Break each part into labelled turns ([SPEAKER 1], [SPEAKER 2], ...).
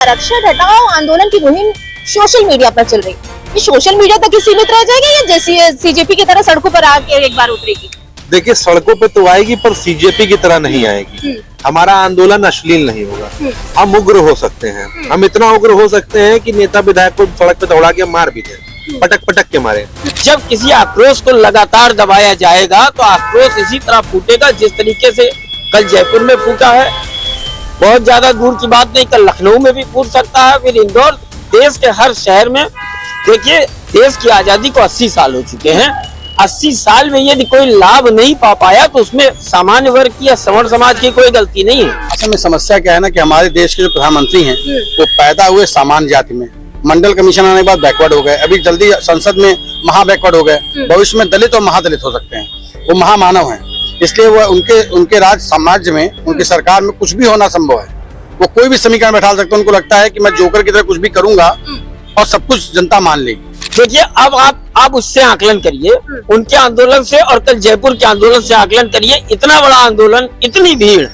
[SPEAKER 1] आरक्षण हटाओ आंदोलन की मुहिम सोशल मीडिया पर चल रही है, ये सोशल मीडिया तक ही सीमित रह जाएगी या जैसे सीजेपी की तरह सड़कों पर आके एक बार उतरेगी?
[SPEAKER 2] देखिए, सड़कों पे तो आएगी पर सीजेपी की तरह नहीं आएगी। हमारा आंदोलन अश्लील नहीं होगा। हम उग्र हो सकते हैं, हम इतना उग्र हो सकते हैं कि नेता विधायक को सड़क पे दौड़ा के मार भी दें, पटक पटक के मारे।
[SPEAKER 3] जब किसी आक्रोश को लगातार दबाया जाएगा तो आक्रोश इसी तरह फूटेगा जिस तरीके से कल जयपुर में फूटा है। बहुत ज्यादा दूर की बात नहीं, कल लखनऊ में भी फूट सकता है, फिर इंदौर। देश के हर शहर में देखिए, देश की आजादी को 80 साल हो चुके हैं। 80 साल में यदि कोई लाभ नहीं पा पाया तो उसमें सामान्य वर्ग की या सवर्ण समाज की कोई गलती नहीं है।
[SPEAKER 4] असल में समस्या क्या है ना कि हमारे देश के जो प्रधानमंत्री हैं वो पैदा हुए सामान्य जाति में, मंडल कमीशन आने के बाद बैकवर्ड हो गए, अभी जल्दी संसद में महा बैकवर्ड हो गए, भविष्य में दलित और महादलित हो सकते हैं। वो महामानव हैं, इसलिए वो उनके राज साम्राज्य में, उनकी सरकार में कुछ भी होना संभव है। वो कोई भी समीकरण बैठा सकते हैं। उनको लगता है कि मैं जोकर की तरह कुछ भी करूंगा और सब कुछ जनता मान लेगी।
[SPEAKER 3] देखिए, अब आप उससे आकलन करिए, उनके आंदोलन से और कल जयपुर के आंदोलन से आकलन करिए। इतना बड़ा आंदोलन, इतनी भीड़,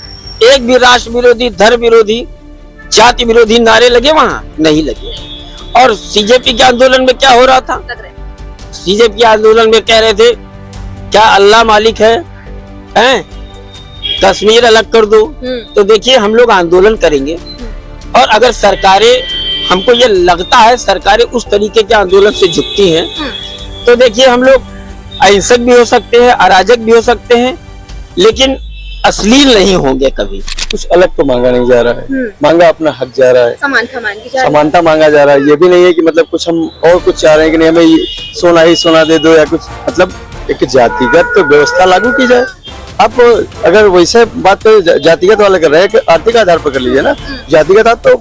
[SPEAKER 3] एक भी राष्ट्र विरोधी, धर्म विरोधी, जाति विरोधी नारे लगे वहां नहीं लगे। और सीजेपी के आंदोलन में क्या हो रहा था? सीजेपी आंदोलन में कह रहे थे क्या अल्लाह मालिक है, कश्मीर अलग कर दो। तो देखिए, हम लोग आंदोलन करेंगे और अगर सरकारें, हमको ये लगता है सरकारें उस तरीके के आंदोलन से झुकती हैं, तो देखिए हम लोग अहिंसक भी हो सकते हैं, अराजक भी हो सकते हैं, लेकिन अश्लील नहीं होंगे कभी।
[SPEAKER 5] कुछ अलग तो मांगा नहीं जा रहा है, मांगा अपना हक जा रहा है,
[SPEAKER 1] समानता
[SPEAKER 5] मांगा जा रहा है। ये भी नहीं है कि मतलब कुछ हम और कुछ चाह रहे हैं कि नहीं हमें सोना ही सोना दे दो या कुछ, मतलब एक जातिगत तो व्यवस्था लागू की जाए। आप अगर वैसे बात कर जातिगत वाला कर रहे हैं कि आर्थिक आधार पर कर लीजिए ना, जातिगत आप तो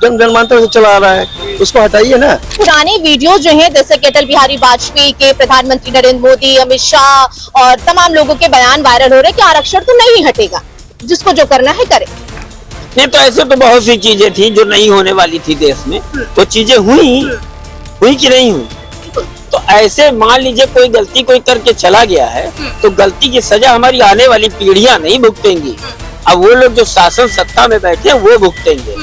[SPEAKER 5] जनमानता से चला आ रहा है, उसको हटाइए ना।
[SPEAKER 1] पुराने वीडियो जो है, जैसे कि अटल बिहारी वाजपेयी के, प्रधानमंत्री नरेंद्र मोदी, अमित शाह और तमाम लोगों के बयान वायरल हो रहे कि आरक्षण तो नहीं हटेगा, जिसको जो करना है करे।
[SPEAKER 3] नहीं तो ऐसे तो बहुत सी चीजें थी जो नहीं होने वाली थी देश में, वो चीजें हुई कि नहीं हुई। तो ऐसे मान लीजिए कोई गलती कोई करके चला गया है तो गलती की सजा हमारी आने वाली पीढ़ियां नहीं भुगतेंगी, अब वो लोग जो शासन सत्ता में बैठे हैं वो भुगतेंगे।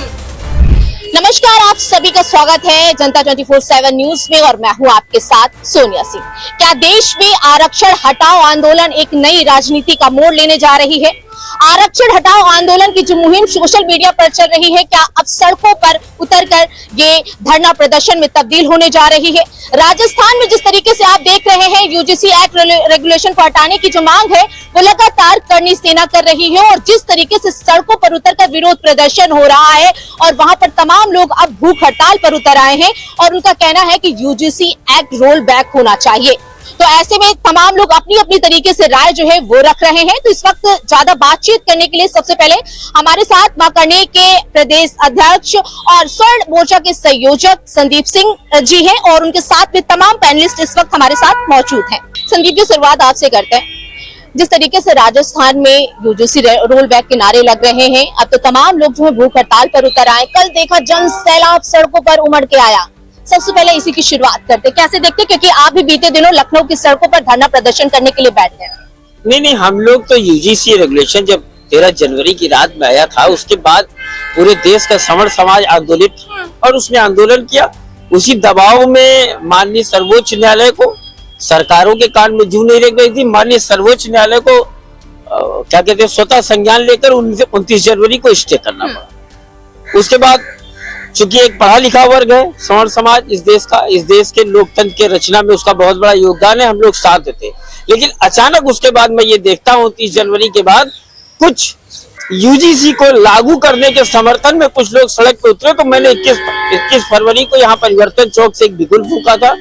[SPEAKER 1] नमस्कार, आप सभी का स्वागत है जनता 24/7 न्यूज में और मैं हूं आपके साथ सोनिया सिंह। क्या देश में आरक्षण हटाओ आंदोलन एक नई राजनीति का मोड़ लेने जा रही है? आरक्षण हटाओ आंदोलन की जो मुहिम सोशल मीडिया पर चल रही है, क्या अब सड़कों पर उतरकर ये धरना प्रदर्शन में तब्दील होने जा रही है? राजस्थान में जिस तरीके से आप देख रहे हैं, यूजीसी एक्ट रेगुलेशन को हटाने की जो मांग है वो लगातार करनी सेना कर रही है और जिस तरीके से सड़कों पर उतरकर विरोध प्रदर्शन हो रहा है और वहां पर तमाम लोग अब भूख हड़ताल पर उतर आए हैं और उनका कहना है कि यूजीसी एक्ट रोल बैक होना चाहिए। तो ऐसे में तमाम लोग अपनी अपनी तरीके से राय जो है वो रख रहे हैं। तो इस वक्त ज्यादा बातचीत करने के लिए सबसे पहले हमारे साथ माकरने के प्रदेश अध्यक्ष और स्वर्ण मोर्चा के संयोजक संदीप सिंह जी हैं और उनके साथ में तमाम पैनलिस्ट इस वक्त हमारे साथ मौजूद हैं। संदीप जी, शुरुआत आपसे करते हैं। जिस तरीके से राजस्थान में यूजीसी रोल बैक के नारे लग रहे हैं, अब तो तमाम लोग जो है भूख हड़ताल पर उतर आए। कल देखा जन सैलाब सड़कों पर उमड़ के आया। सबसे पहले इसी की शुरुआत करते, कैसे देखते, क्योंकि आप भी बीते दिनों लखनऊ की सड़कों पर धरना प्रदर्शन करने के लिए बैठे हैं।
[SPEAKER 3] नहीं, हम लोग तो यूजीसी रेगुलेशन जब 13 जनवरी की रात में आया था, उसके बाद पूरे देश का सवर्ण समाज आंदोलित और उसमें आंदोलन किया। उसी दबाव में माननीय सर्वोच्च न्यायालय को, सरकारों के कान में जूं नहीं रह गई थी, माननीय सर्वोच्च न्यायालय को क्या कहते हैं, स्वतः संज्ञान लेकर 29 जनवरी को स्टे करना पड़ा। उसके बाद चूंकि एक पढ़ा लिखा वर्ग है सवर्ण समाज इस देश का, इस देश के लोकतंत्र के रचना में उसका बहुत बड़ा योगदान है, हम लोग साथ देते। लेकिन अचानक उसके बाद मैं ये देखता हूँ 30 जनवरी के बाद कुछ यूजीसी को लागू करने के समर्थन में कुछ लोग सड़क पे उतरे। तो मैंने 21 फरवरी को यहाँ परिवर्तन चौक से एक बिगुल फूका था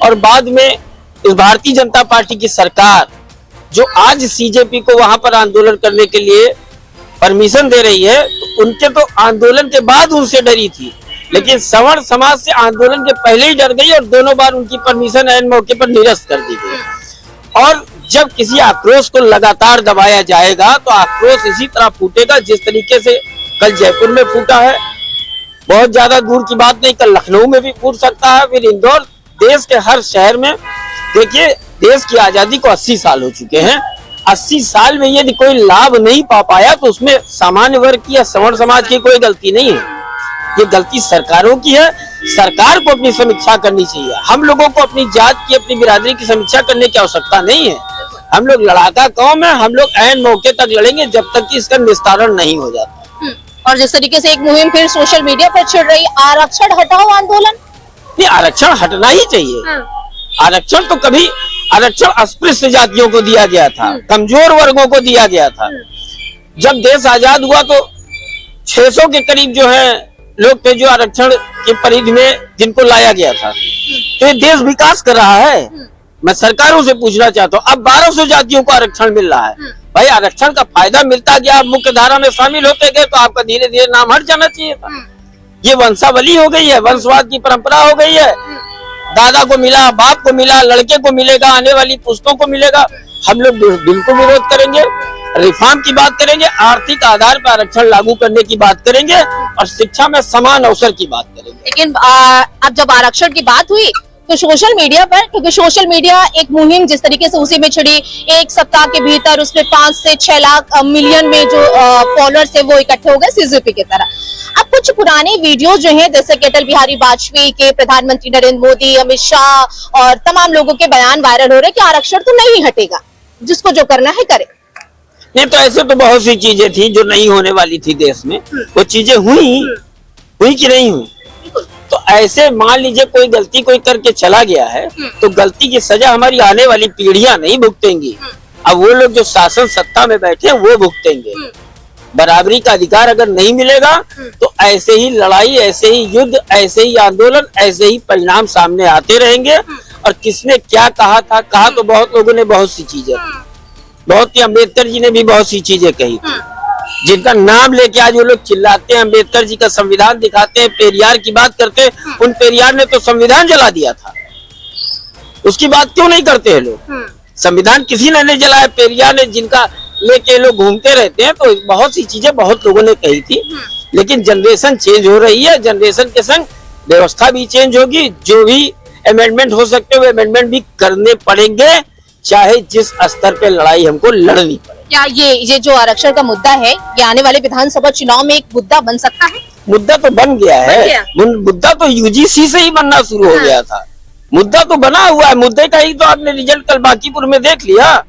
[SPEAKER 3] और बाद में इस भारतीय जनता पार्टी की सरकार जो आज सीजेपी को वहां पर आंदोलन करने के लिए परमिशन दे रही है, तो उनके तो आंदोलन के बाद उनसे डरी थी, लेकिन सवर्ण समाज से आंदोलन के पहले ही डर गई और दोनों बार उनकी परमिशन ऐन मौके पर निरस्त कर दी गई। और जब किसी आक्रोश को लगातार दबाया जाएगा तो आक्रोश इसी तरह फूटेगा जिस तरीके से कल जयपुर में फूटा है। बहुत ज्यादा दूर की बात नहीं, कल लखनऊ में भी फूट सकता है, फिर इंदौर। देश के हर शहर में देखिए, देश की आजादी को 80 साल हो चुके हैं। 80 साल में यदि कोई लाभ नहीं पा पाया तो उसमें सामान्य वर्ग की या सवर्ण समाज की कोई गलती नहीं है। ये गलती सरकारों की है। सरकार को अपनी समीक्षा करनी चाहिए। हम लोगों को अपनी जात की, अपनी बिरादरी की समीक्षा करने की आवश्यकता नहीं है। हम लोग लड़ाका कौम है, हम लोग ऐन मौके तक लड़ेंगे जब तक कि इसका निस्तारण नहीं हो जाता।
[SPEAKER 1] और जिस तरीके से एक मुहिम फिर सोशल मीडिया पर छिड़ रही, आरक्षण हटाओ आंदोलन।
[SPEAKER 3] ये आरक्षण हटना ही चाहिए। आरक्षण तो कभी, आरक्षण अस्पृश्य जातियों को दिया गया था, कमजोर वर्गों को दिया गया था। जब देश आजाद हुआ तो 600 के करीब जो है लोग थे जो आरक्षण की परिधि में जिनको लाया गया था। तो ये देश विकास कर रहा है। मैं सरकारों से पूछना चाहता हूँ, अब 1200 जातियों को आरक्षण मिल रहा है। भाई आरक्षण का फायदा मिलता गया, आप मुख्य धारा में शामिल होते गए तो आपका धीरे धीरे नाम हट जाना चाहिए था। ये वंशावली हो गई है, वंशवाद की परंपरा हो गई है। दादा को मिला, बाप को मिला, लड़के को मिलेगा, आने वाली पुश्तों को मिलेगा। हम लोग बिल्कुल विरोध करेंगे, रिफॉर्म की बात करेंगे, आर्थिक आधार पर आरक्षण लागू करने की बात करेंगे और शिक्षा में समान अवसर की बात करेंगे।
[SPEAKER 1] लेकिन अब जब आरक्षण की बात हुई तो सोशल मीडिया पर, क्योंकि सोशल मीडिया एक मुहिम जिस तरीके से उसी में छिड़ी, एक सप्ताह के भीतर उसमें 5 से 6 लाख मिलियन में जो फॉलोअर्स है वो इकट्ठे हो गए सीजेपी की तरह। अब कुछ पुराने वीडियो जो हैं, जैसे कि अटल बिहारी वाजपेयी के, प्रधानमंत्री नरेंद्र मोदी, अमित शाह और तमाम लोगों के बयान वायरल हो रहे कि आरक्षण तो नहीं हटेगा, जिसको जो करना है करे।
[SPEAKER 3] नहीं तो ऐसे तो बहुत सी चीजें थी जो नहीं होने वाली थी देश में, वो चीजें हुई कि नहीं हुई। तो ऐसे मान लीजिए कोई गलती कोई करके चला गया है तो गलती की सजा हमारी आने वाली पीढ़ियां नहीं भुगतेंगी। अब वो लोग जो शासन सत्ता में बैठे वो भुगतेंगे। बराबरी का अधिकार अगर नहीं मिलेगा तो ऐसे ही लड़ाई, ऐसे ही युद्ध, ऐसे ही आंदोलन, ऐसे ही परिणाम सामने आते रहेंगे। और किसने क्या कहा था, कहा तो बहुत लोगों ने बहुत सी चीजें, बहुत ही अम्बेडकर जी ने भी बहुत सी चीजें कही थी जिनका नाम लेके आज वो लोग चिल्लाते हैं, अम्बेडकर जी का संविधान दिखाते हैं, पेरियार की बात करते हैं। उन पेरियार ने तो संविधान जला दिया था, उसकी बात क्यों नहीं करते हैं लोग? संविधान किसी ने नहीं जलाया, पेरियार ने, जिनका लेके लोग घूमते रहते हैं। तो बहुत सी चीजें बहुत लोगों ने कही थी, लेकिन जनरेशन चेंज हो रही है, जनरेशन के संग व्यवस्था भी चेंज होगी। जो भी अमेंडमेंट हो सकते हैं वो अमेंडमेंट भी करने पड़ेंगे, चाहे जिस स्तर पे लड़ाई हमको लड़नी पड़े।
[SPEAKER 1] क्या ये जो आरक्षण का मुद्दा है, ये आने वाले विधानसभा चुनाव में एक मुद्दा बन सकता है?
[SPEAKER 3] मुद्दा तो बन गया है, मुद्दा तो यूजीसी से ही बनना शुरू हो गया था। मुद्दा तो बना हुआ है, मुद्दे का ही तो आपने रिजल्ट कल बांकीपुर में देख लिया।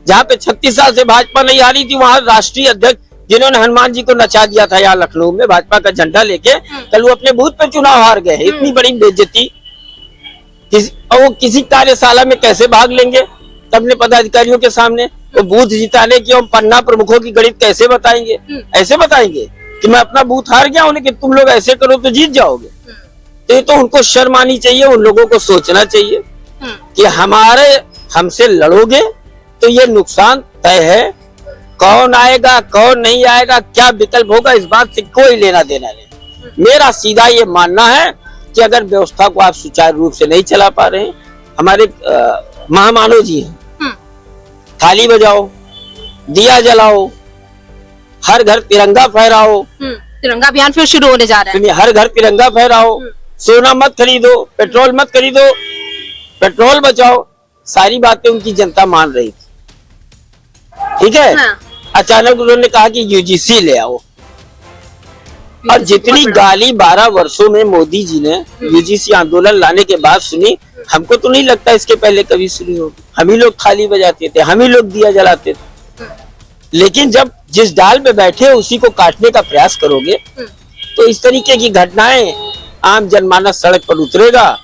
[SPEAKER 3] जहाँ पे 36 साल से भाजपा नहीं हारी थी, वहाँ राष्ट्रीय अध्यक्ष जिन्होंने हनुमान जी को नचा दिया था यहाँ लखनऊ में भाजपा का झंडा लेके, कल वो अपने बूथ पे चुनाव हार गए। इतनी बड़ी बेइज्जती, और वो किसी कार्यशाला में कैसे भाग लेंगे अपने पदाधिकारियों के सामने? वो बूथ जिताने की और पन्ना प्रमुखों की गणित कैसे बताएंगे? ऐसे बताएंगे कि मैं अपना बूथ हार गया हूं लेकिन तुम लोग ऐसे करो तो जीत जाओगे। तो ये तो उनको शर्म आनी चाहिए, उन लोगों को सोचना चाहिए कि हमसे लड़ोगे तो ये नुकसान तय है। कौन आएगा कौन नहीं आएगा, क्या विकल्प होगा, इस बात से कोई लेना देना नहीं। मेरा सीधा ये मानना है कि अगर व्यवस्था को आप सुचारू रूप से नहीं चला पा रहे हैं, हमारे महामानव जी हैं, थाली बजाओ, दिया जलाओ, हर घर तिरंगा फहराओ।
[SPEAKER 1] तिरंगा अभियान फिर शुरू होने जा रहा है।
[SPEAKER 3] हर घर तिरंगा फहराओ, सोना मत खरीदो, पेट्रोल मत खरीदो, पेट्रोल बचाओ। सारी बातें उनकी जनता मान रही थी, ठीक है। अचानक उन्होंने कहा कि यूजीसी ले आओ, और जितनी गाली 12 वर्षों में मोदी जी ने यूजीसी आंदोलन लाने के बाद सुनी, हमको तो नहीं लगता इसके पहले कभी सुनी होगी। हम ही लोग थाली बजाते थे, हम ही लोग दिया जलाते थे। लेकिन जब जिस डाल पे बैठे उसी को काटने का प्रयास करोगे तो इस तरीके की घटनाएं, आम जनमानस सड़क पर उतरेगा,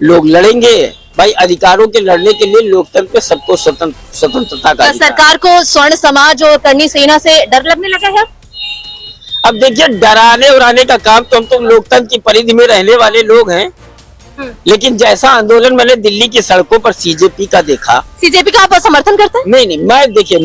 [SPEAKER 3] लोग लड़ेंगे। भाई अधिकारों के लड़ने के लिए लोकतंत्र पे सबको स्वतंत्रता का
[SPEAKER 1] सरकार को स्वर्ण समाज और करनी सेना से डर लगने लगा है।
[SPEAKER 3] अब देखिए, डराने उड़ाने का काम तो हम तो लोकतंत्र की परिधि में रहने वाले लोग हैं। लेकिन जैसा आंदोलन मैंने दिल्ली की सड़कों पर सीजेपी का देखा। सीजेपी का आप समर्थन करते हैं? नहीं,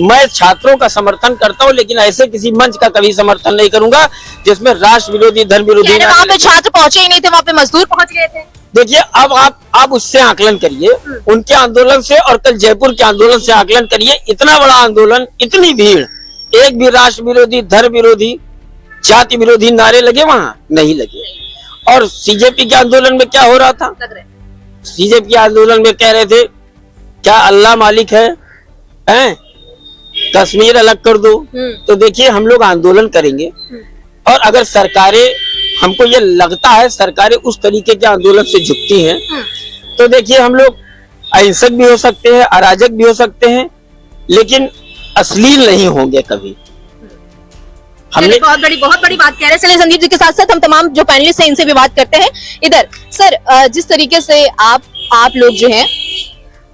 [SPEAKER 3] मैं छात्रों का समर्थन करता हूँ, लेकिन ऐसे किसी मंच का कभी समर्थन नहीं करूंगा जिसमें राष्ट्र विरोधी, धर्म विरोधी।
[SPEAKER 1] वहाँ पे छात्र पहुंचे ही नहीं थे, वहाँ पे मजदूर पहुंच गए थे।
[SPEAKER 3] देखिए, अब आप उससे आकलन करिए, उनके आंदोलन से और कल जयपुर के आंदोलन से आकलन करिए। इतना बड़ा आंदोलन, इतनी भीड़, एक भी राष्ट्र विरोधी, धर्म विरोधी, जाति विरोधी नारे लगे? वहाँ नहीं लगे। और सीजेपी के आंदोलन में क्या हो रहा था? सीजेपी के आंदोलन में कह रहे थे क्या अल्लाह मालिक है, कश्मीर अलग कर दो। तो देखिए, हम लोग आंदोलन करेंगे और अगर सरकारें हमको ये लगता है सरकारें उस तरीके के आंदोलन से झुकती हैं। तो देखिए, हम लोग अहिंसक भी हो सकते हैं, अराजक भी हो सकते हैं, लेकिन अश्लील नहीं होंगे कभी। हमने
[SPEAKER 1] बहुत बड़ी बात कह रहे हैं। चलिए संदीप जी के साथ साथ हम तमाम जो पैनलिस्ट हैं इनसे भी बात करते हैं। इधर सर, जिस तरीके से आप लोग जो हैं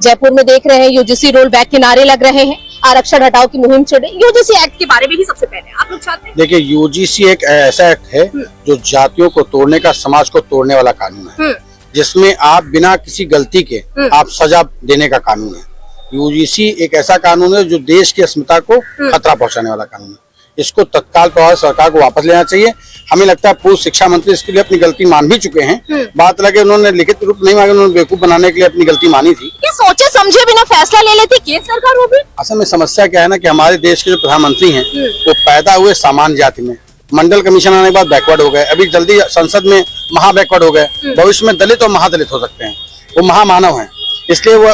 [SPEAKER 1] जयपुर में देख रहे हैं, यूजीसी रोल बैक के नारे लग रहे हैं, आरक्षण हटाओ की मुहिम चढ़े, यूजीसी एक्ट के बारे में भी सबसे पहले आप लोग चाहते हैं?
[SPEAKER 4] देखिए, यूजीसी एक ऐसा एक्ट है जो जातियों को तोड़ने का, समाज को तोड़ने वाला कानून है, जिसमें आप बिना किसी गलती के आप सजा देने का कानून है। यूजीसी एक ऐसा कानून है जो देश की अस्मिता को खतरा पहुंचाने वाला कानून है। इसको तत्काल प्रभाव सरकार को वापस लेना चाहिए। हमें लगता है पूर्व शिक्षा मंत्री इसके लिए अपनी गलती मान भी चुके हैं। बात लगे उन्होंने लिखित रूप नहीं मांगे, उन्होंने बेवकूफ बनाने के लिए अपनी गलती मानी थी।
[SPEAKER 1] ये सोचे समझे बिना फैसला ले लेती केंद्र सरकार वो भी।
[SPEAKER 4] असल में समस्या क्या है ना कि हमारे देश के जो प्रधानमंत्री हैं वो पैदा हुए सामान्य जाति में, मंडल कमीशन आने के बाद बैकवर्ड हो गए, अभी जल्दी संसद में महा बैकवर्ड हो गए, भविष्य में दलित और महादलित हो सकते हैं। वो महामानव हैं, इसलिए वो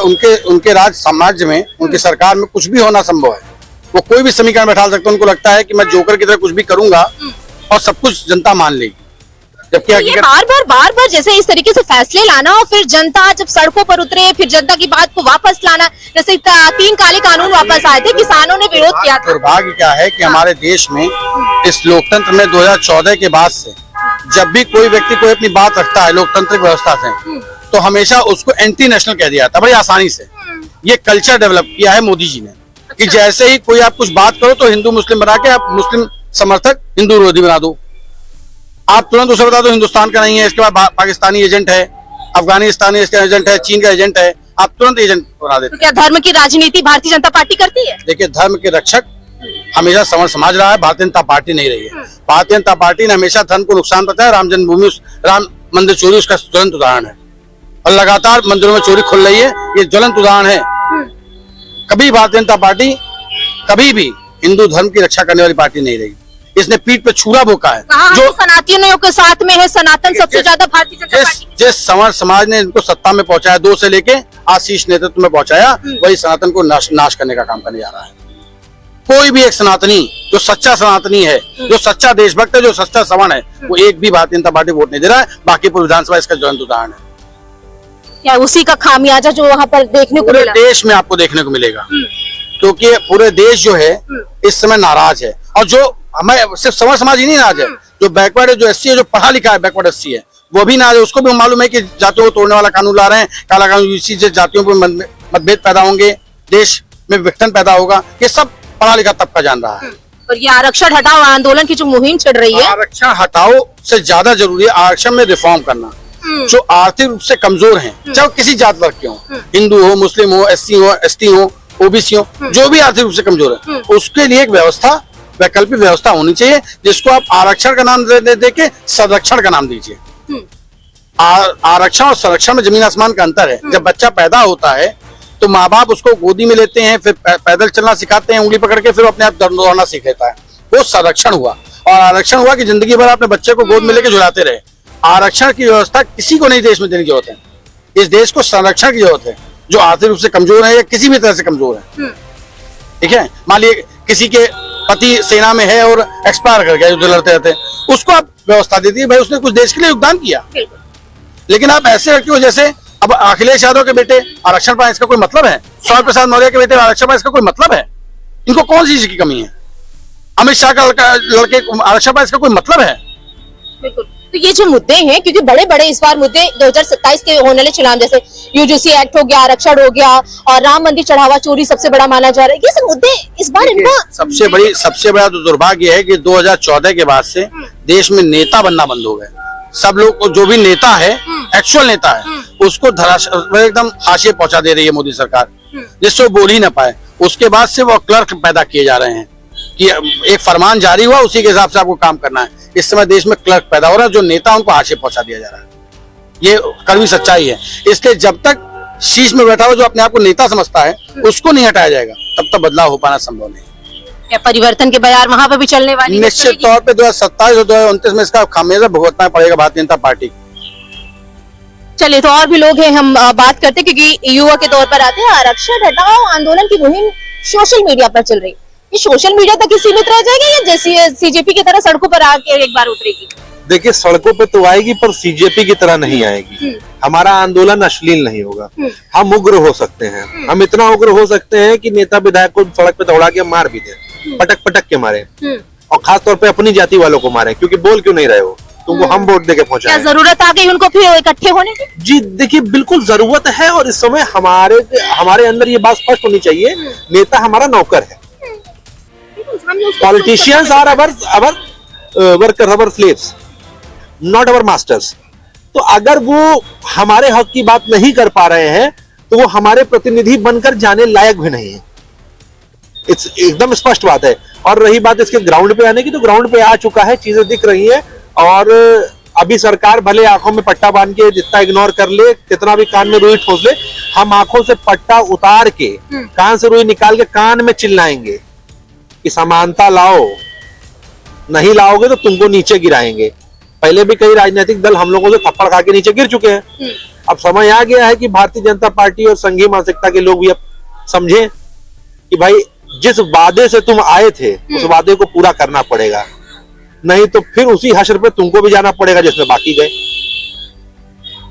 [SPEAKER 4] उनके राज साम्राज्य में, उनकी सरकार में कुछ भी होना संभव है। वो कोई भी समीकरण बैठा सकते हैं। उनको लगता है कि मैं जोकर की तरह कुछ भी करूंगा और सब कुछ जनता मान लेगी, जबकि
[SPEAKER 1] तो ये बार बार जैसे इस तरीके से फैसले लाना और फिर जनता जब सड़कों पर उतरे, फिर जनता की बात को वापस लाना, जैसे 3 काले कानून वापस आए थे, किसानों ने विरोध किया था।
[SPEAKER 4] दुर्भाग्य क्या है कि हमारे देश में इस लोकतंत्र में 2014 के बाद से जब भी कोई व्यक्ति कोई अपनी बात रखता है लोकतांत्रिक व्यवस्था से, तो हमेशा उसको एंटी नेशनल कह दिया जाता है बड़ी आसानी से। ये कल्चर डेवलप किया है मोदी जी ने कि जैसे ही कोई आप कुछ बात करो तो हिंदू मुस्लिम बना के आप मुस्लिम समर्थक हिंदू विरोधी बना दो। आप तुरंत उसे बता दो हिंदुस्तान का नहीं है, इसके बाद पाकिस्तानी एजेंट है, अफगानिस्तानी एजेंट है, चीन का एजेंट है, आप तुरंत एजेंट बना देते।
[SPEAKER 1] तो क्या धर्म की राजनीति भारतीय जनता पार्टी करती है?
[SPEAKER 4] देखिए, धर्म के रक्षक हमेशा सवर्ण समाज रहा है, भारतीय जनता पार्टी नहीं रही है। भारतीय जनता पार्टी ने हमेशा धर्म को नुकसान पहुंचाया। राम जन्मभूमि, राम मंदिर चोरी उसका ज्वलंत उदाहरण है, और लगातार मंदिरों में चोरी खुल रही है, ये ज्वलंत उदाहरण है। कभी भारतीय जनता पार्टी कभी भी हिंदू धर्म की रक्षा करने वाली पार्टी नहीं रही। इसने पीठ पे छुरा भोंका है।
[SPEAKER 1] जो सनातनियों के साथ में है, सनातन सबसे ज्यादा भारतीय जनता पार्टी।
[SPEAKER 4] जिस सवर्ण समाज ने इनको सत्ता में पहुंचाया, 2 से लेके आशीष नेतृत्व में पहुंचाया, वही सनातन को नाश करने का काम करने जा रहा है। कोई भी एक सनातनी जो सच्चा सनातनी है, जो सच्चा देशभक्त है, जो सच्चा सवर्ण है, वो एक भी भारतीय जनता पार्टी वोट नहीं दे रहा है। बाकी पूरी विधानसभा इसका ज्वलंत उदाहरण है।
[SPEAKER 1] क्या उसी का खामियाजा जो वहाँ पर देखने को
[SPEAKER 4] पूरे
[SPEAKER 1] मिला?
[SPEAKER 4] देश में आपको देखने को मिलेगा, क्योंकि पूरे देश जो है इस समय नाराज है। और जो हमें सिर्फ सवर्ण समाज ही नहीं नाराज है, जो बैकवर्ड है, जो एससी है, जो पढ़ा लिखा है बैकवर्ड एससी है, वो भी नाराज है। उसको भी मालूम है कि जातियों को तोड़ने वाला कानून ला रहे हैं, काला कानून, यूजीसी से जातियों पर मतभेद पैदा होंगे, देश में विघटन पैदा होगा। ये सब पढ़ा लिखा तबका जान रहा है।
[SPEAKER 1] और ये आरक्षण हटाओ आंदोलन की जो मुहिम चल रही है,
[SPEAKER 4] आरक्षण हटाओ से ज्यादा जरूरी है आरक्षण में रिफॉर्म करना। जो आर्थिक रूप से कमजोर हैं, चाहे किसी जात वर्ग के हों, हिंदू हो, मुस्लिम हो, एससी हो, एसटी हो, ओबीसी हो, जो भी आर्थिक रूप से कमजोर है, उसके लिए एक व्यवस्था, वैकल्पिक व्यवस्था होनी चाहिए, जिसको आप आरक्षण का नाम दे के संरक्षण का नाम दीजिए। आरक्षण और संरक्षण में जमीन आसमान का अंतर है। जब बच्चा पैदा होता है तो माँ बाप उसको गोदी में लेते हैं, फिर पैदल चलना सिखाते हैं उंगली पकड़ के, फिर अपने आप दौड़ना सीख लेता है। वो संरक्षण हुआ। और आरक्षण हुआ कि जिंदगी भर अपने बच्चे को गोद में लेके झुलाते रहे। आरक्षण की व्यवस्था किसी को नहीं देश में देने की जरूरत है। इस देश को संरक्षण की जरूरत है, जो आर्थिक रूप से कमजोर है या किसी भी तरह से कमजोर है। ठीक है, मान लीजिए किसी के पति सेना में है और एक्सपायर कर गया, युद्ध लड़ते रहते, उसको आप व्यवस्था दे दी, भाई उसने कुछ देश के लिए योगदान किया। लेकिन आप ऐसे रखते हो जैसे अब अखिलेश यादव के बेटे आरक्षण पाए, इसका कोई मतलब है? सौर प्रसाद मौर्य के बेटे आरक्षण पाए, इसका कोई मतलब है? इनको कौन सी चीज की कमी है? अमित शाह का लड़के आरक्षण पाए, इसका कोई मतलब है?
[SPEAKER 1] बिल्कुल। तो ये जो मुद्दे हैं, क्योंकि बड़े बड़े इस बार मुद्दे 2027 के होने वाले चुनाव, जैसे यूजीसी एक्ट हो गया, आरक्षण हो गया, और राम मंदिर चढ़ावा चोरी सबसे बड़ा माना जा रहा है, ये सब मुद्दे इस बार इनको
[SPEAKER 4] सबसे बड़ा तो दुर्भाग्य है कि 2014 के बाद से देश में नेता बनना बंद हो गए। सब लोग, जो भी नेता है, एक्चुअल नेता है, उसको एकदम हाशिए पहुंचा दे रही है मोदी सरकार, जिससे वो बोल ही ना पाए। उसके बाद से वो क्लर्क पैदा किए जा रहे हैं कि एक फरमान जारी हुआ, उसी के हिसाब से आपको काम करना है। इस समय देश में क्लर्क पैदा हो रहा है, जो नेता उनको हाशिए पहुंचा दिया जा रहा है। ये कड़वी सच्चाई है। इसलिए जब तक शीश में बैठा हुआ जो अपने आप को नेता समझता है, उसको नहीं हटाया जाएगा, तब तक बदलाव हो पाना संभव नहीं है।
[SPEAKER 1] क्या परिवर्तन के बयार वहां पर भी चलने वाली?
[SPEAKER 4] निश्चित तौर पे 2027 और 2029 में इसका खामियाजा भुगतना पड़ेगा भारतीय जनता पार्टी।
[SPEAKER 1] चलिए, तो और भी लोग हैं, हम बात करते हैं, क्योंकि युवा के तौर पर आते हैं। आरक्षण हटाओ आंदोलन की मुहिम सोशल मीडिया पर चल रही है, ये सोशल मीडिया तक ही सीमित रह जाएगी या जैसे सीजेपी की तरह सड़कों पर आके एक बार उतरेगी?
[SPEAKER 2] देखिए सड़कों पे तो आएगी पर सीजेपी की तरह नहीं आएगी। हमारा आंदोलन अश्लील नहीं होगा। हम उग्र हो सकते हैं। हम इतना उग्र हो सकते हैं कि नेता विधायक को सड़क पे दौड़ा के मार भी दें, पटक पटक के मारे, और खास तौर पे अपनी जाति वालों को मारे, क्योंकि बोल क्यों नहीं रहे हो, तुमको हम वोट देके पहुंचा।
[SPEAKER 1] क्या जरूरत आ गई उनको फिर इकट्ठे होने की?
[SPEAKER 2] जी देखिए बिल्कुल जरूरत है, और इस समय हमारे अंदर ये बात स्पष्ट होनी चाहिए, नेता हमारा नौकर है। Politicians are our worker, our slaves, not our masters. तो अगर वो हमारे हक की बात नहीं कर पा रहे हैं तो वो हमारे प्रतिनिधि बनकर जाने लायक भी नहीं है। एकदम स्पष्ट बात है। और रही बात इसके ग्राउंड पे आने की, तो ग्राउंड पे आ चुका है, चीजें दिख रही है। और अभी सरकार भले आंखों में पट्टा बांध के जितना इग्नोर कर ले, कितना भी कान में रुई ठोस ले, हम आंखों से पट्टा उतार के, कान से रुई निकाल के कान में चिल्लाएंगे कि समानता लाओ, नहीं लाओगे तो तुमको नीचे गिराएंगे। पहले भी कई राजनीतिक दल हम लोगों से थप्पड़ खा के नीचे गिर चुके हैं। अब समय आ गया है कि भारतीय जनता पार्टी और संघीय मानसिकता के लोग भी अब समझे कि भाई जिस वादे से तुम आए थे उस वादे को पूरा करना पड़ेगा, नहीं तो फिर उसी हश्र पे तुमको भी जाना पड़ेगा जिसमें बाकी गए।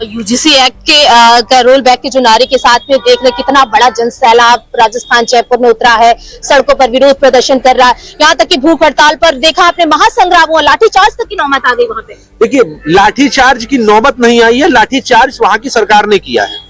[SPEAKER 1] यूजीसी एक्ट के रोल बैक के जो नारे के साथ में देख रहे कितना बड़ा जनसैलाब राजस्थान जयपुर में उतरा है, सड़कों पर विरोध प्रदर्शन कर रहा है, यहाँ तक कि भूख हड़ताल पर देखा आपने महासंग्राम हुआ, लाठीचार्ज तक की नौबत आ गई वहां पे।
[SPEAKER 2] देखिए लाठीचार्ज की नौबत नहीं आई है, लाठीचार्ज वहां की सरकार ने किया है।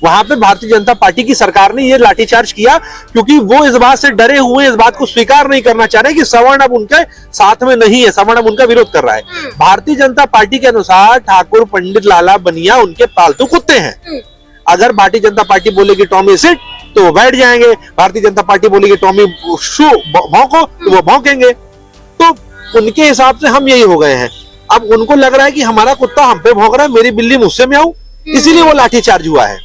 [SPEAKER 2] वहां पे भारतीय जनता पार्टी की सरकार ने ये लाठीचार्ज किया क्योंकि वो इस बात से डरे हुए, इस बात को स्वीकार नहीं करना चाह रहे कि सवर्ण अब उनके साथ में नहीं है, सवर्ण अब उनका विरोध कर रहा है। भारतीय जनता पार्टी के अनुसार ठाकुर पंडित लाला बनिया उनके पालतू कुत्ते हैं। अगर भारतीय जनता पार्टी बोलेगी टॉमी सिट तो वो बैठ जाएंगे, भारतीय जनता पार्टी बोलेगी टॉमी शू भौंको तो वो भौंकेंगे। तो उनके हिसाब से हम यही हो गए हैं। अब उनको लग रहा है कि हमारा कुत्ता हम पे भौंक रहा है, मेरी बिल्ली मुझसे में आऊं, इसीलिए वो लाठीचार्ज हुआ है।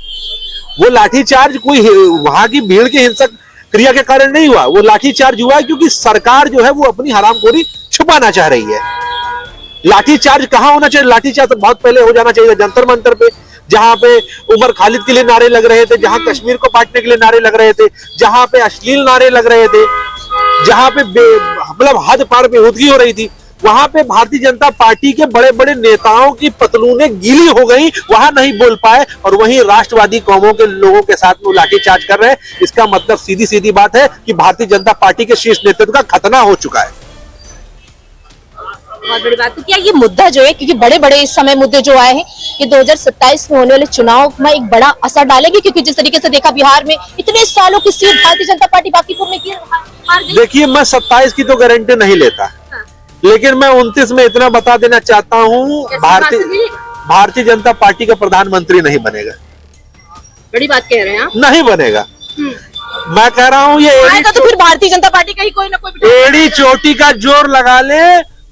[SPEAKER 2] वो लाठीचार्ज कोई वहां की भीड़ के हिंसक क्रिया के कारण नहीं हुआ, वो लाठीचार्ज हुआ है क्योंकि सरकार जो है वो अपनी हरामखोरी छुपाना चाह रही है। लाठीचार्ज कहाँ होना चाहिए? लाठीचार्ज बहुत पहले हो जाना चाहिए जंतर मंतर पे, जहां पे उमर खालिद के लिए नारे लग रहे थे, जहां कश्मीर को बांटने के लिए नारे लग रहे थे, जहां पे अश्लील नारे लग रहे थे, जहां पे मतलब हद पार बेहूदगी हो रही थी, वहां पे भारतीय जनता पार्टी के बड़े बड़े नेताओं की पतलूनें गीली हो गई, वहां नहीं बोल पाए, और वहीं राष्ट्रवादी कौमों के लोगों के साथ वो लाठीचार्ज कर रहे हैं। इसका मतलब सीधी सीधी बात है कि भारतीय जनता पार्टी के शीर्ष नेतृत्व का खतना हो चुका है।
[SPEAKER 1] बहुत बड़ी बात। तो क्या ये मुद्दा जो है, क्योंकि बड़े बड़े इस समय मुद्दे जो आए हैं, ये 2027 में होने वाले चुनाव में एक बड़ा असर डालेगी? क्योंकि जिस तरीके से देखा बिहार में इतने सालों की सीट भारतीय जनता पार्टी बांकीपुर में हार गई।
[SPEAKER 2] देखिए मैं 27 की तो गारंटी नहीं लेता, लेकिन मैं 29 में इतना बता देना चाहता हूँ, भारतीय जनता पार्टी का प्रधानमंत्री नहीं बनेगा।
[SPEAKER 1] बड़ी बात कह रहे हैं आप।
[SPEAKER 2] नहीं बनेगा। मैं कह रहा हूँ ये
[SPEAKER 1] तो फिर भारतीय जनता पार्टी का ही कोई ना कोई
[SPEAKER 2] एड़ी चोटी का जोर लगा ले,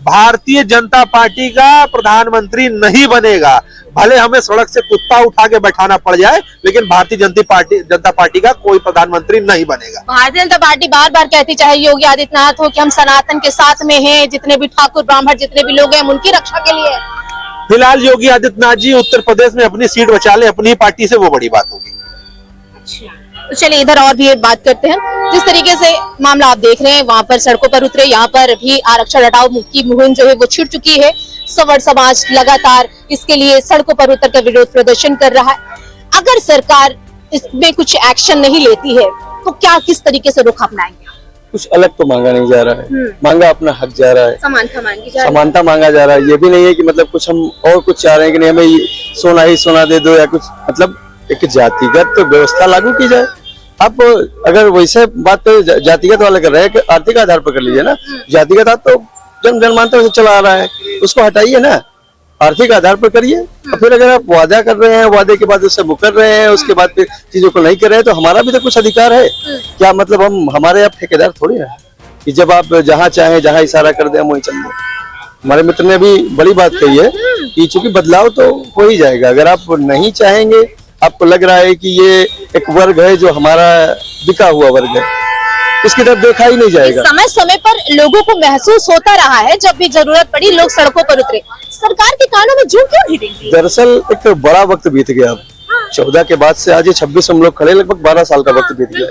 [SPEAKER 2] भारतीय जनता पार्टी का प्रधानमंत्री नहीं बनेगा। भले हमें सड़क से कुत्ता उठा के बैठाना पड़ जाए, लेकिन भारतीय जनता पार्टी का कोई प्रधानमंत्री नहीं बनेगा।
[SPEAKER 1] भारतीय जनता पार्टी बार बार कहती, चाहे योगी आदित्यनाथ हो, कि हम सनातन के साथ में हैं, जितने भी ठाकुर ब्राह्मण जितने भी लोग हैं हम उनकी रक्षा के लिए।
[SPEAKER 2] फिलहाल योगी आदित्यनाथ जी उत्तर प्रदेश में अपनी सीट बचा ले अपनी पार्टी से, वो बड़ी बात होगी।
[SPEAKER 1] तो चलिए इधर और भी बात करते हैं। जिस तरीके से मामला आप देख रहे हैं, वहां पर सड़कों पर उतरे, यहाँ पर भी आरक्षण हटाओ की मुहिम जो है वो छिड़ चुकी है। सवर्ण समाज लगातार इसके लिए सड़कों पर उतर कर विरोध प्रदर्शन कर रहा है। अगर सरकार इसमें कुछ एक्शन नहीं लेती है तो क्या किस तरीके से रुख अपनाएंगे?
[SPEAKER 5] कुछ अलग तो मांगा नहीं जा रहा है, मांगा अपना हक जा रहा है,
[SPEAKER 1] समानता मांगी जा रही है।
[SPEAKER 5] समानता मांगा जा रहा है। ये भी नहीं है कि मतलब कुछ हम और कुछ चाह रहे हैं कि नहीं हमें सोना ही सोना दे दो, या कुछ मतलब एक जातिगत तो व्यवस्था लागू की जाए। आप अगर वैसे बात तो जातिगत वाले कर रहे हैं कि आर्थिक आधार पर कर लीजिए ना, जातिगत आप तो जनमानता से चला आ रहा है, उसको हटाइए ना, आर्थिक आधार पर करिए। और फिर अगर आप वादा कर रहे हैं, वादे के बाद उससे मुकर रहे हैं, उसके बाद फिर चीजों को नहीं कर रहे हैं, तो हमारा भी तो कुछ अधिकार है। क्या मतलब हमारे आप ठेकेदार थोड़ी है कि जब आप जहाँ चाहें जहाँ इशारा कर दें हम वहीं चल दें। हमारे मित्र ने भी बड़ी बात कही है कि चूंकि बदलाव तो हो ही जाएगा। अगर आप नहीं चाहेंगे, आपको लग रहा है कि ये एक वर्ग है जो हमारा बिका हुआ वर्ग है, इसकी तरफ देखा ही नहीं जाएगा।
[SPEAKER 1] समय समय पर लोगों को महसूस होता रहा है, जब भी जरूरत पड़ी लोग सड़कों पर उतरे। सरकार के कानों में जूं क्यों नहीं देंगे?
[SPEAKER 5] दरअसल एक बड़ा वक्त बीत गया। अब 14 के बाद से आज 26 हम लोग खड़े, लगभग 12 साल का वक्त बीत गया।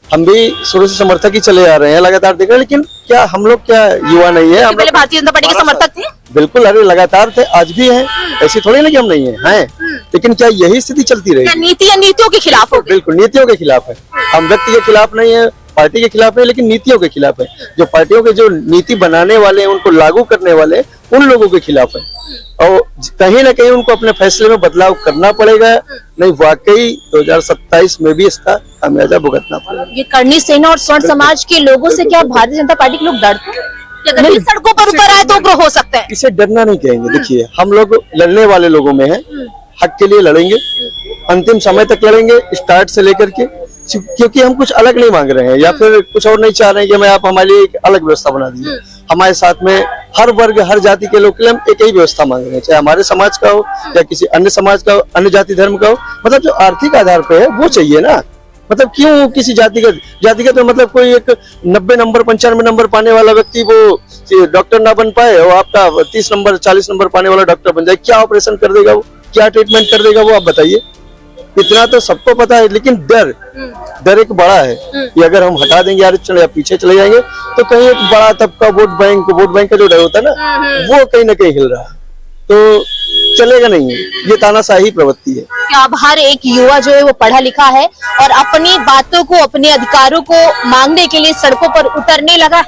[SPEAKER 5] हम भी शुरू से समर्थक ही चले आ रहे हैं, लगातार देख रहे हैं। लेकिन क्या हम लोग क्या युवा नहीं है? हम
[SPEAKER 1] पहले
[SPEAKER 5] लोग
[SPEAKER 1] भारतीय जनता पार्टी के समर्थक थे।
[SPEAKER 5] बिल्कुल, अरे लगातार थे, आज भी हैं, ऐसी थोड़ी ना कि हम नहीं हैं। लेकिन क्या यही स्थिति चलती
[SPEAKER 1] क्या
[SPEAKER 5] रहेगी?
[SPEAKER 1] नीति या नीतियों के खिलाफ हो?
[SPEAKER 5] बिल्कुल नीतियों के खिलाफ है। हम व्यक्ति के खिलाफ नहीं है, पार्टी के खिलाफ नहीं, लेकिन नीतियों के खिलाफ है। जो पार्टियों के जो नीति बनाने वाले हैं, उनको लागू करने वाले, उन लोगों के खिलाफ है। और कहीं ना कहीं उनको अपने फैसले में बदलाव करना पड़ेगा, नहीं वाकई 2027 में भी इसका खामियाजा भुगतना पड़ेगा।
[SPEAKER 1] ये करनी सेना और स्वर्ण समाज के लोगों से क्या भारतीय जनता पार्टी के लोग डरते हैं? कि अगर ये सड़कों पर उतर आए तो उग्र हो सकते हैं।
[SPEAKER 5] इसे डरना नहीं कहेंगे। देखिए, हम लोग लड़ने वाले लोगों में हैं, हक के लिए लड़ेंगे, अंतिम समय तक लड़ेंगे, स्टार्ट से लेकर के, क्योंकि हम कुछ अलग नहीं मांग रहे हैं या फिर कुछ और नहीं चाह रहे हैं कि हमें आप हमारे लिए एक अलग व्यवस्था बना दीजिए। हमारे साथ में हर वर्ग, हर जाति के लोग के लिए हम एक ही व्यवस्था मांग रहे हैं, चाहे हमारे समाज का हो या किसी अन्य समाज का हो, अन्य जाति धर्म का हो। मतलब जो आर्थिक आधार पे है वो चाहिए ना। मतलब क्यों किसी जातिगत मतलब कोई एक 90 नंबर 95 नंबर पाने वाला व्यक्ति वो डॉक्टर ना बन पाए और आपका 30 नंबर 40 नंबर पाने वाला डॉक्टर बन जाए? क्या ऑपरेशन कर देगा वो, क्या ट्रीटमेंट कर देगा वो, आप बताइए। इतना तो सबको पता है, लेकिन डर एक बड़ा है कि अगर हम हटा देंगे आरक्षण या पीछे चले जाएंगे तो कहीं एक बड़ा तबका वोट बैंक का जो डर होता है ना, वो कहीं ना कहीं हिल रहा है, तो चलेगा नहीं। ये तानाशाही प्रवृत्ति है।
[SPEAKER 1] क्या अब हर एक युवा जो है वो पढ़ा लिखा है और अपनी बातों को, अपने अधिकारों को मांगने के लिए सड़कों पर उतरने लगा?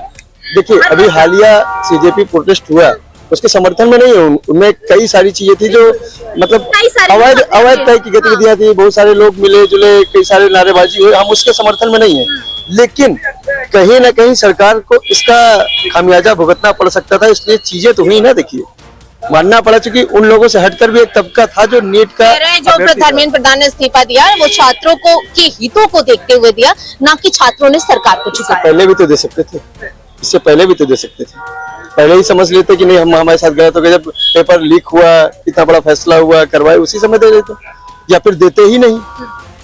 [SPEAKER 5] देखिए, अभी हालिया सीजेपी प्रोटेस्ट हुआ, उसके समर्थन में नहीं है। उनमें कई सारी चीजें थी जो मतलब अवैध तरह की गतिविधियां थी, बहुत सारे लोग मिले जुले, कई सारे नारेबाजी हुए, हम उसके समर्थन में नहीं है। लेकिन कहीं ना कहीं सरकार को इसका खामियाजा भुगतना पड़ सकता था, इसलिए चीजें तो हुई ना। देखिए, मानना पड़ा, चूंकि उन लोगों से हटकर भी एक तबका था जो नीट का
[SPEAKER 1] जो धर्मेंद्र प्रधान ने इस्तीफा दिया वो छात्रों को के हितों को देखते हुए दिया, ना कि छात्रों ने सरकार को झुकाया।
[SPEAKER 5] पहले भी तो दे सकते थे, इससे पहले भी तो दे सकते थे। पहले ही समझ लेते कि नहीं, हम हमारे साथ गलत हो गया, जब पेपर लीक हुआ, इतना बड़ा फैसला हुआ, करवाए, उसी समय दे देते, या फिर देते ही नहीं,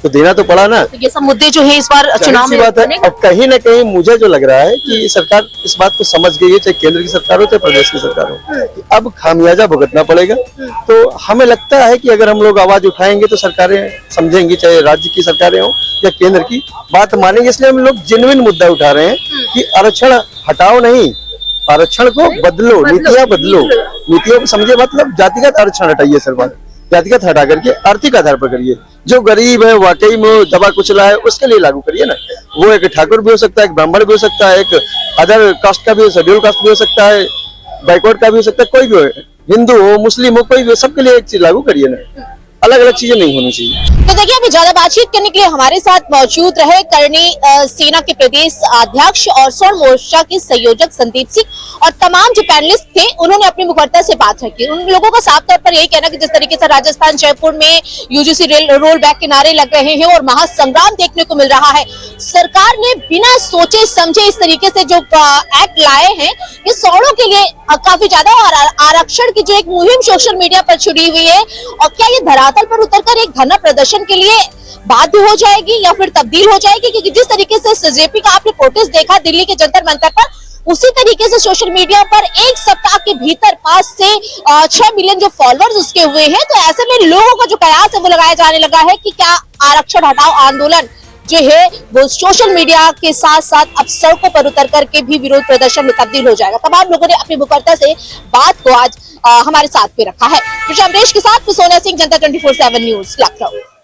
[SPEAKER 5] तो देना तो पड़ा ना।
[SPEAKER 1] तो ये सब मुद्दे जो है इस बार चुनाव में
[SPEAKER 5] बात है। अब कहीं ना कहीं मुझे जो लग रहा है कि सरकार इस बात को समझ गई है, चाहे केंद्र की सरकार हो चाहे प्रदेश की सरकार हो, कि अब खामियाजा भुगतना पड़ेगा। तो हमें लगता है कि अगर हम लोग आवाज उठाएंगे तो सरकारें समझेंगी, चाहे राज्य की सरकारें हो या केंद्र की, बात मानेंगे। इसलिए हम लोग जेन्युइन मुद्दा उठा रहे हैं कि आरक्षण हटाओ नहीं, आरक्षण को बदलो, नीतियां बदलो, नीतियों को समझे। मतलब जातिगत आरक्षण हटाइए, सरकार जातिगत हटा करके आर्थिक आधार पर करिए। जो गरीब है, वाकई में दबा कुचला है, उसके लिए लागू करिए ना। वो एक ठाकुर भी हो सकता है, एक ब्राह्मण भी हो सकता है, एक अदर कास्ट का भी, शेड्यूल कास्ट भी हो सकता है, बैकवर्ड का भी हो सकता है, कोई भी हो, हिंदू हो, मुस्लिम हो, कोई भी हो, सबके लिए एक चीज लागू करिए ना। अलग अलग चीजें नहीं होनी चाहिए।
[SPEAKER 1] तो देखिए, अभी ज्यादा बातचीत करने के लिए हमारे साथ मौजूद रहे करनी सेना के प्रदेश अध्यक्ष और स्वर्ण मोर्चा के संयोजक संदीप सिंह और तमाम जो पैनलिस्ट थे, उन्होंने अपनी मुखरता से बात रखी। उन लोगों का साफ तौर पर यही कहना कि जिस तरीके से राजस्थान जयपुर में यूजीसी रोल बैक के नारे लग रहे हैं और महासंग्राम देखने को मिल रहा है, सरकार ने बिना सोचे समझे इस तरीके से जो एक्ट लाए हैं, ये सौड़ों के लिए काफी ज्यादा, और आरक्षण की जो एक मुहिम सोशल मीडिया पर छिड़ी हुई है, और क्या ये धरातल पर उतरकर एक धरना प्रदर्शन के लिए बाध्य हो जाएगी या फिर तब्दील हो जाएगी? क्योंकि जिस तरीके से सीजेपी का आपने प्रोटेस्ट देखा दिल्ली के जंतर मंतर पर, उसी तरीके से सोशल मीडिया पर एक सप्ताह के भीतर 5 से 6 मिलियन जो फॉलोअर्स उसके हुए हैं। तो ऐसे में लोगों का जो कयास है वो लगाया जाने लगा है कि क्या आरक्षण हटाओ आंदोलन जो है वो सोशल मीडिया के साथ साथ अब सड़कों पर उतर करके भी विरोध प्रदर्शन में तब्दील हो जाएगा। तमाम लोगों ने अपनी मुखरता से बात को आज हमारे साथ पे रखा है। अमरीश के साथ सोनिया सिंह, जनता 24/7 न्यूज, लखनऊ।